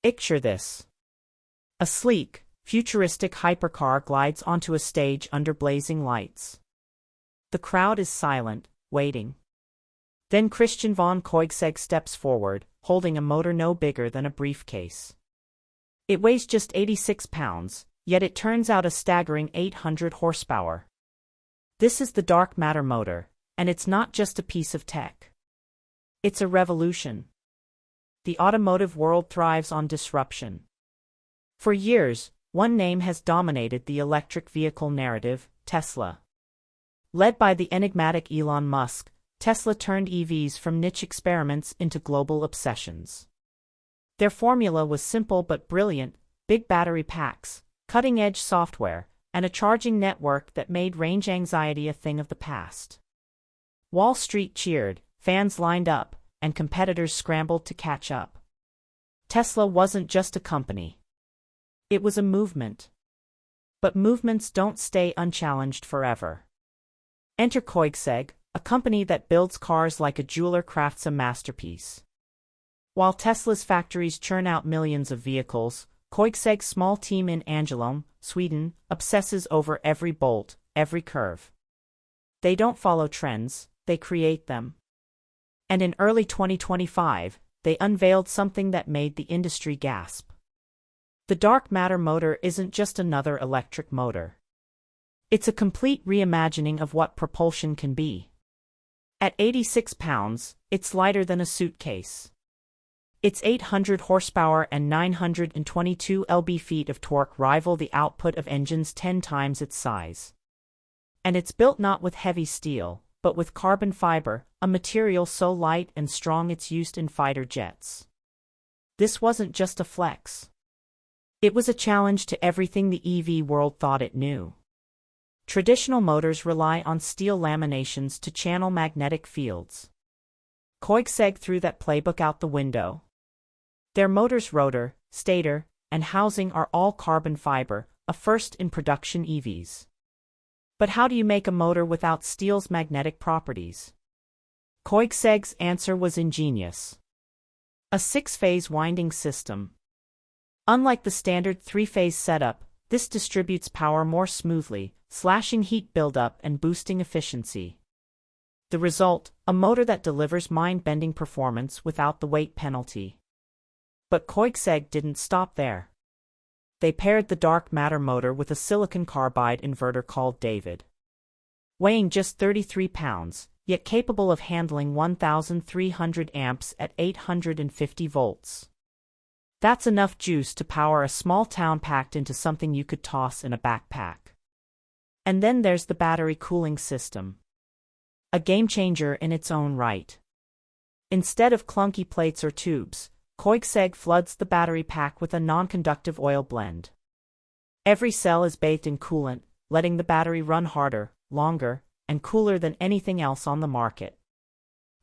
Picture this. A sleek, futuristic hypercar glides onto a stage under blazing lights. The crowd is silent, waiting. Then Christian von Koenigsegg steps forward, holding a motor no bigger than a briefcase. It weighs just 86 pounds, yet it turns out a staggering 800 horsepower. This is the dark matter motor, and it's not just a piece of tech. It's a revolution. The automotive world thrives on disruption. For years, one name has dominated the electric vehicle narrative: Tesla. Led by the enigmatic Elon Musk, Tesla turned EVs from niche experiments into global obsessions. Their formula was simple but brilliant: big battery packs, cutting-edge software, and a charging network that made range anxiety a thing of the past. Wall Street cheered, fans lined up, and competitors scrambled to catch up. Tesla wasn't just a company. It was a movement. But movements don't stay unchallenged forever. Enter Koenigsegg, a company that builds cars like a jeweler crafts a masterpiece. While Tesla's factories churn out millions of vehicles, Koenigsegg's small team in Ängelholm, Sweden, obsesses over every bolt, every curve. They don't follow trends, they create them. And in early 2025, they unveiled something that made the industry gasp. The dark matter motor isn't just another electric motor. It's a complete reimagining of what propulsion can be. At 86 pounds, it's lighter than a suitcase. Its 800 horsepower and 922 lb-ft of torque rival the output of engines 10 times its size. And it's built not with heavy steel, but with carbon fiber, a material so light and strong it's used in fighter jets. This wasn't just a flex. It was a challenge to everything the EV world thought it knew. Traditional motors rely on steel laminations to channel magnetic fields. Koenigsegg threw that playbook out the window. Their motor's rotor, stator, and housing are all carbon fiber, a first in production EVs. But how do you make a motor without steel's magnetic properties? Koenigsegg's answer was ingenious. A 6-phase winding system. Unlike the standard 3-phase setup, this distributes power more smoothly, slashing heat buildup and boosting efficiency. The result, a motor that delivers mind-bending performance without the weight penalty. But Koenigsegg didn't stop there. They paired the dark matter motor with a silicon carbide inverter called David. Weighing just 33 pounds, yet capable of handling 1,300 amps at 850 volts. That's enough juice to power a small town packed into something you could toss in a backpack. And then there's the battery cooling system. A game-changer in its own right. Instead of clunky plates or tubes, Koenigsegg floods the battery pack with a non-conductive oil blend. Every cell is bathed in coolant, letting the battery run harder, longer, and cooler than anything else on the market.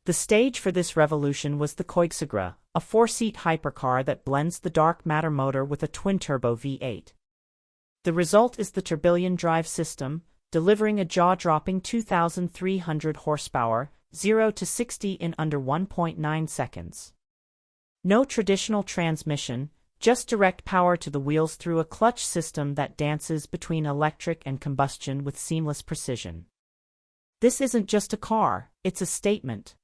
The stage for this revolution was the Koenigsegg, a 4-seat hypercar that blends the dark matter motor with a twin-turbo V8. The result is the tourbillon drive system, delivering a jaw-dropping 2,300 horsepower, 0 to 60 in under 1.9 seconds. No traditional transmission, just direct power to the wheels through a clutch system that dances between electric and combustion with seamless precision. This isn't just a car, it's a statement.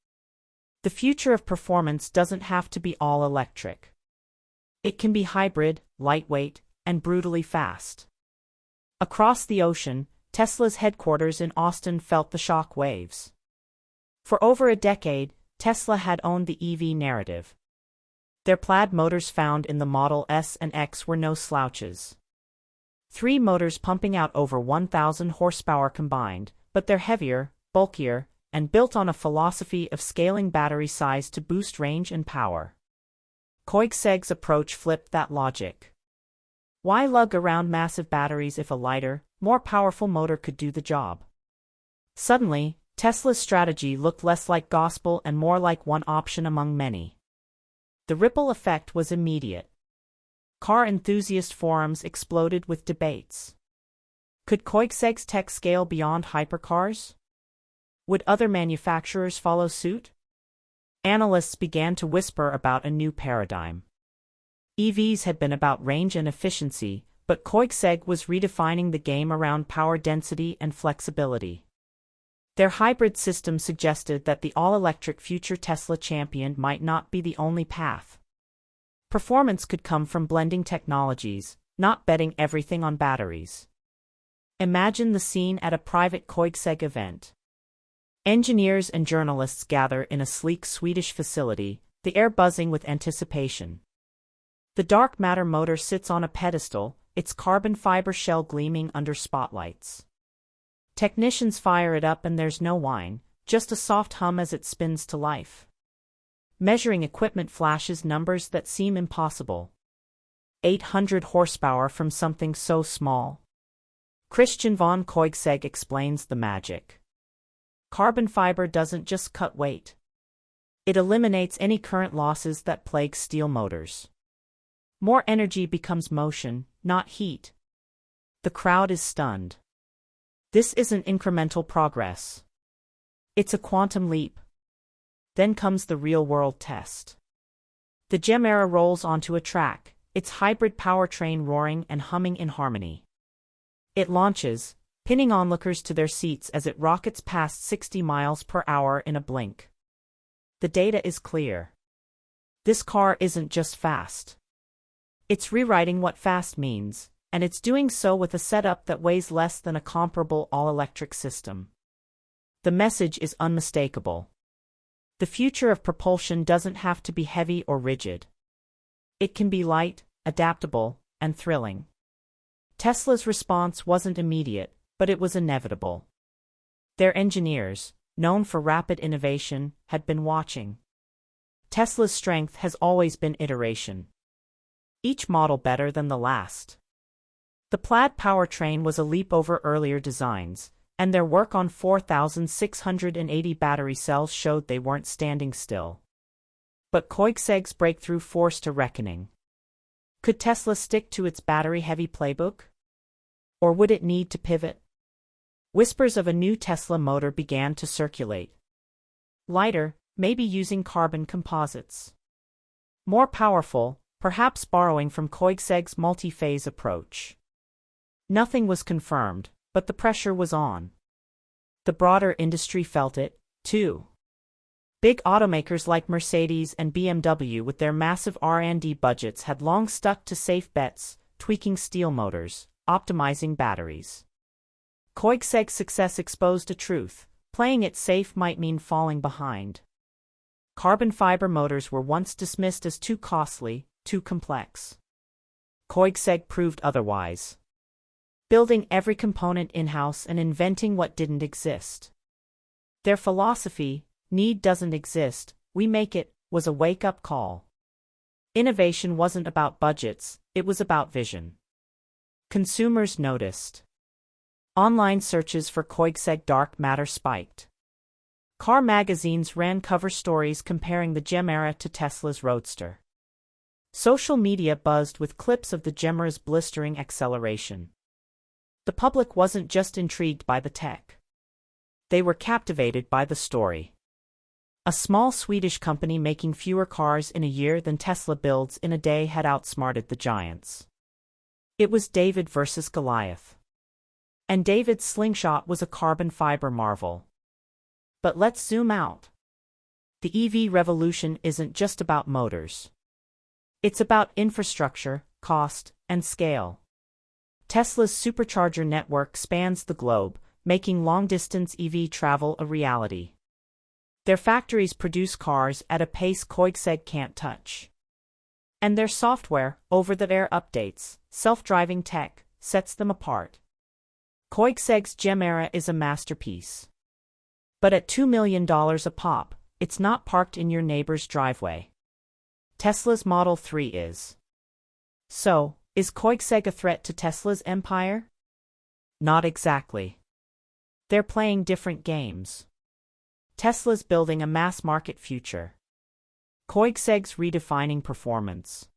The future of performance doesn't have to be all electric. It can be hybrid, lightweight, and brutally fast. Across the ocean, Tesla's headquarters in Austin felt the shock waves. For over a decade, Tesla had owned the EV narrative. Their plaid motors found in the Model S and X were no slouches. 3 motors pumping out over 1,000 horsepower combined, but they're heavier, bulkier, and built on a philosophy of scaling battery size to boost range and power. Koenigsegg's approach flipped that logic. Why lug around massive batteries if a lighter, more powerful motor could do the job? Suddenly, Tesla's strategy looked less like gospel and more like one option among many. The ripple effect was immediate. Car enthusiast forums exploded with debates. Could Koenigsegg's tech scale beyond hypercars? Would other manufacturers follow suit? Analysts began to whisper about a new paradigm. EVs had been about range and efficiency, but Koenigsegg was redefining the game around power density and flexibility. Their hybrid system suggested that the all-electric future Tesla Champion might not be the only path. Performance could come from blending technologies, not betting everything on batteries. Imagine the scene at a private Koenigsegg event. Engineers and journalists gather in a sleek Swedish facility, the air buzzing with anticipation. The dark matter motor sits on a pedestal, its carbon fiber shell gleaming under spotlights. Technicians fire it up and there's no whine, just a soft hum as it spins to life. Measuring equipment flashes numbers that seem impossible. 800 horsepower from something so small. Christian von Koenigsegg explains the magic. Carbon fiber doesn't just cut weight. It eliminates any current losses that plague steel motors. More energy becomes motion, not heat. The crowd is stunned. This isn't incremental progress. It's a quantum leap. Then comes the real-world test. The Gemera rolls onto a track, its hybrid powertrain roaring and humming in harmony. It launches, pinning onlookers to their seats as it rockets past 60 miles per hour in a blink. The data is clear. This car isn't just fast. It's rewriting what fast means, and it's doing so with a setup that weighs less than a comparable all-electric system. The message is unmistakable. The future of propulsion doesn't have to be heavy or rigid. It can be light, adaptable, and thrilling. Tesla's response wasn't immediate, but it was inevitable. Their engineers, known for rapid innovation, had been watching. Tesla's strength has always been iteration. Each model better than the last. The Plaid powertrain was a leap over earlier designs, and their work on 4,680 battery cells showed they weren't standing still. But Koenigsegg's breakthrough forced a reckoning. Could Tesla stick to its battery-heavy playbook? Or would it need to pivot? Whispers of a new Tesla motor began to circulate. Lighter, maybe using carbon composites. More powerful, perhaps borrowing from Koenigsegg's multi-phase approach. Nothing was confirmed, but the pressure was on. The broader industry felt it, too. Big automakers like Mercedes and BMW with their massive R&D budgets had long stuck to safe bets, tweaking steel motors, optimizing batteries. Koenigsegg's success exposed a truth: playing it safe might mean falling behind. Carbon fiber motors were once dismissed as too costly, too complex. Koenigsegg proved otherwise. Building every component in-house and inventing what didn't exist. Their philosophy, need doesn't exist, we make it, was a wake-up call. Innovation wasn't about budgets, it was about vision. Consumers noticed. Online searches for Koenigsegg dark matter spiked. Car magazines ran cover stories comparing the Gemera to Tesla's Roadster. Social media buzzed with clips of the Gemera's blistering acceleration. The public wasn't just intrigued by the tech. They were captivated by the story. A small Swedish company making fewer cars in a year than Tesla builds in a day had outsmarted the giants. It was David versus Goliath. And David's slingshot was a carbon fiber marvel. But let's zoom out. The EV revolution isn't just about motors. It's about infrastructure, cost, and scale. Tesla's supercharger network spans the globe, making long-distance EV travel a reality. Their factories produce cars at a pace Koenigsegg can't touch. And their software, over-the-air updates, self-driving tech, sets them apart. Koenigsegg's Gemera is a masterpiece. But at $2 million a pop, it's not parked in your neighbor's driveway. Tesla's Model 3 is. So, is Koenigsegg a threat to Tesla's empire? Not exactly. They're playing different games. Tesla's building a mass-market future. Koenigsegg's redefining performance.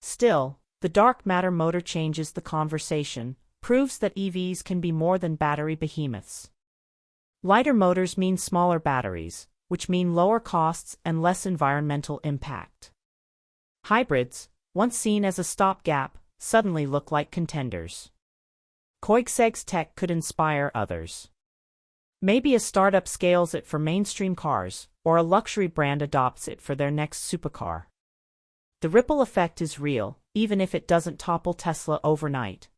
Still, the dark matter motor changes the conversation, proves that EVs can be more than battery behemoths. Lighter motors mean smaller batteries, which mean lower costs and less environmental impact. Hybrids, once seen as a stopgap, suddenly look like contenders. Koenigsegg's tech could inspire others. Maybe a startup scales it for mainstream cars, or a luxury brand adopts it for their next supercar. The ripple effect is real, even if it doesn't topple Tesla overnight.